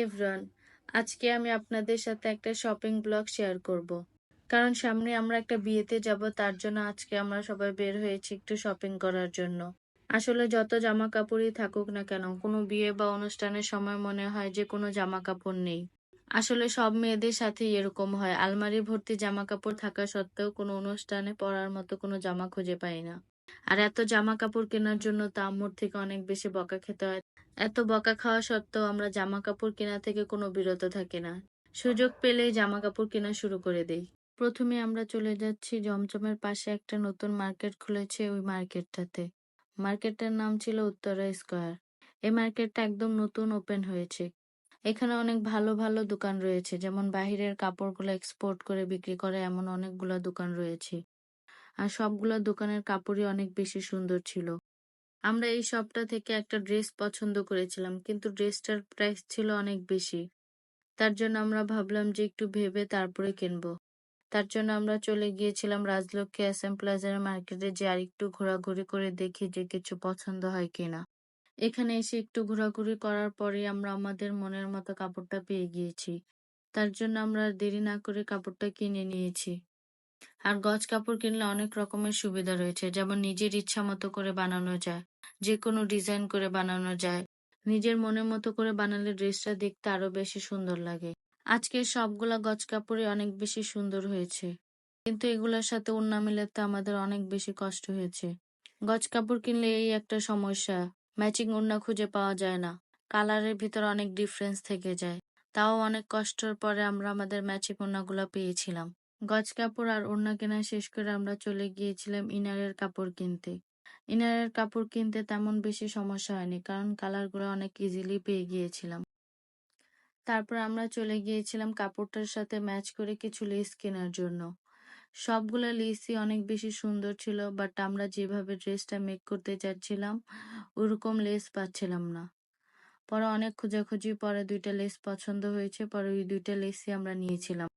Everyone, আজকে আমি আপনাদের সাথে একটা শপিং ব্লগ শেয়ার করব। কারণ সামনে আমরা একটা বিয়েতে যাব, তার জন্য আজকে আমরা সবাই বের হয়েছি একটু শপিং করার জন্য। আসলে যত জামা কাপড়ই থাকুক না কেন, কোনো বিয়ে বা অনুষ্ঠানের সময় মনে হয় যে কোনো জামা কাপড় নেই। আসলে সব মেয়েদের সাথেই এরকম হয়, আলমারি ভর্তি জামা কাপড় থাকা সত্ত্বেও কোনো অনুষ্ঠানে পরার মতো কোনো জামা খুঁজে পাই না। আর এত জামা কাপড় কেনার জন্য তো আম্মুর থেকে অনেক বেশি বকা খেতে হয়। এত বকা খাওয়া সত্ত্বেও আমরা জামা কাপড় কেনা থেকে কোনো বিরত থাকি না। সুযোগ পেলেই জামা কাপড় কেনা শুরু করে দেই। প্রথমে আমরা চলে যাচ্ছি জমজমের পাশে একটা নতুন মার্কেট খুলেছে, ওই মার্কেটটাতে। মার্কেটটার নাম ছিল উত্তরা স্কয়ার। এই মার্কেটটা একদম নতুন ওপেন হয়েছে। এখানে অনেক ভালো ভালো দোকান রয়েছে, যেমন বাহিরের কাপড়গুলো এক্সপোর্ট করে বিক্রি করে এমন অনেকগুলো দোকান রয়েছে। আর সবগুলো দোকানের কাপড়ই অনেক বেশি সুন্দর ছিল। আমরা এই শপটা থেকে একটা ড্রেস পছন্দ করেছিলাম, কিন্তু ড্রেসটার প্রাইস ছিল অনেক বেশি। তার জন্য আমরা ভাবলাম যে একটু ভেবে তারপরে কিনবো। তার জন্য আমরা চলে গিয়েছিলাম রাজলক্ষ্মী এসএম প্লাজার মার্কেটে, যে আর একটু ঘোরাঘুরি করে দেখি যে কিছু পছন্দ হয় কিনা। এখানে এসে একটু ঘোরাঘুরি করার পরে আমরা আমাদের মনের মতো কাপড়টা পেয়ে গিয়েছি। তার জন্য আমরা আর দেরি না করে কাপড়টা কিনে নিয়েছি। আর গজ কাপড় কিনলে অনেক রকমের সুবিধা রয়েছে, যেমন নিজের ইচ্ছা মতো করে বানানো যায়, যে কোনো ডিজাইন করে বানানো যায়। নিজের মনের মতো করে বানালে ড্রেসটা দেখতে আরো বেশি সুন্দর লাগে। আজকের সবগুলা গজ কাপড়ই অনেক বেশি সুন্দর হয়েছে, কিন্তু এগুলোর সাথে ওড়না মিলাতে আমাদের অনেক বেশি কষ্ট হয়েছে। গজ কাপড় কিনলে এই একটা সমস্যা, ম্যাচিং ওড়না খুঁজে পাওয়া যায় না। কালারের ভিতর অনেক ডিফারেন্স থেকে যায়। তাও অনেক কষ্টের পরে আমরা আমাদের ম্যাচিং ওড়নাগুলো পেয়েছিলাম। গজ কাপড় আর ওড়না কেনা শেষ করে আমরা চলে গিয়েছিলাম ইনারের কাপড় কিনতে। ইনারের কাপড় কিনতে তেমন বেশি সমস্যা হয়নি, কারণ কালারগুলো অনেক ইজিলি পেয়ে গিয়েছিলাম। তারপর আমরা চলে গিয়েছিলাম কাপড়টার সাথে ম্যাচ করে কিছু লেস কেনার জন্য। সবগুলা লেসই অনেক বেশি সুন্দর ছিল, বাট আমরা যেভাবে ড্রেসটা মেক করতে চাচ্ছিলাম ওরকম লেস পাচ্ছিলাম না। পরে অনেক খোঁজাখুঁজি পরে দুইটা লেস পছন্দ হয়েছে, পরে ওই দুইটা লেসই আমরা নিয়েছিলাম।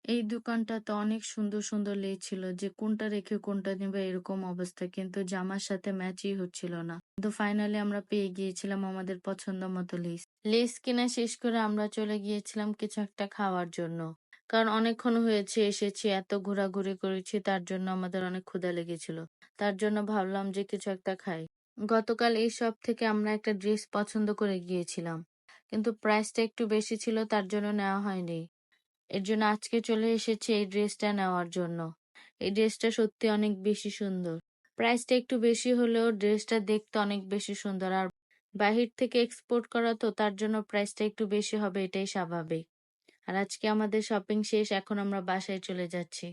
এই দোকানটাতে অনেক সুন্দর সুন্দর লেস ছিল, যে কোনটা রেখে কোনটা নেবে এরকম অবস্থা, কিন্তু জামার সাথে ম্যাচই হচ্ছিল না। কিন্তু ফাইনালি আমরা পেয়ে গিয়েছিলাম আমাদের পছন্দ মতো লেস। লেস কেনা শেষ করে আমরা চলে গিয়েছিলাম কিছু একটা খাওয়ার জন্য। কারণ অনেকক্ষণ হয়েছে এসেছি, এত ঘোরাঘুরি করেছি, তার জন্য আমাদের অনেক ক্ষুধা লেগেছিল। তার জন্য ভাবলাম যে কিছু একটা খাই। গতকাল এই শপ থেকে আমরা একটা ড্রেস পছন্দ করে গিয়েছিলাম, কিন্তু প্রাইসটা একটু বেশি ছিল, তার জন্য নেওয়া হয়নি। এর জন্য আজকে চলে এসেছি এই ড্রেসটা নেওয়ার জন্য। এই ড্রেসটা সত্যি অনেক বেশি সুন্দর। প্রাইসটা একটু বেশি হলেও ড্রেসটা দেখতে অনেক বেশি সুন্দর। আর বাহির থেকে এক্সপোর্ট করা তো, তার জন্য প্রাইসটা একটু বেশি হবে, এটাই স্বাভাবিক। আর আজকে আমাদের শপিং শেষ, এখন আমরা বাসায় চলে যাচ্ছি।